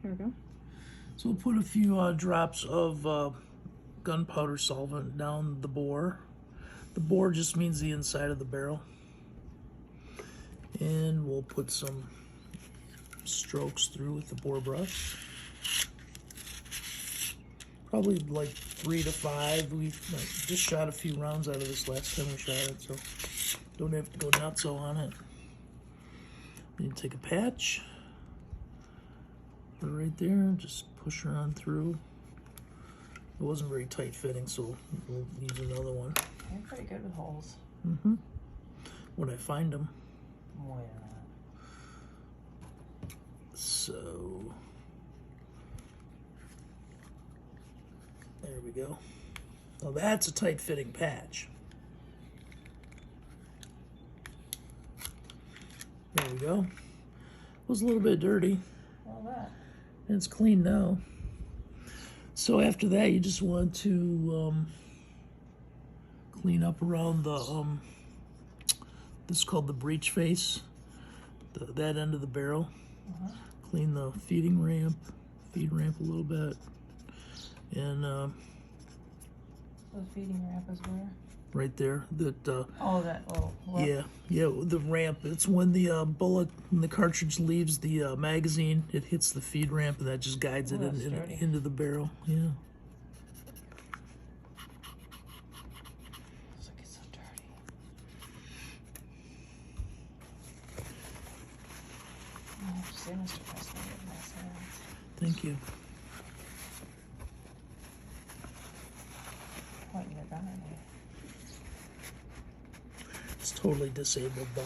Here we go. So we'll put a few drops of gunpowder solvent down the bore. The bore just means the inside of the barrel. And we'll put some strokes through with the bore brush. Probably like 3 to 5. We just shot a few rounds out of this last time we shot it, so don't have to go nuts on it. You take a patch, put it right there, just push her on through. It wasn't very tight fitting, so we'll use another one. You're pretty good with holes. Mm-hmm. When I find them. Where? So there we go. Now that's a tight fitting patch. There we go. It was a little bit dirty. All that. And it's clean now. So after that, you just want to clean up around the this is called the breech face, that end of the barrel. Clean the feed ramp a little bit, and The feeding ramp is where? right there. That Oh, that little. Well, yeah, the ramp. It's when the bullet, when the cartridge leaves the magazine, it hits the feed ramp, and that just guides it into the barrel. Yeah. Looks like it's so dirty. I have to say, Mr. President, you have nice hands. Thank you. Pointing your gun at me. It's totally disabled though.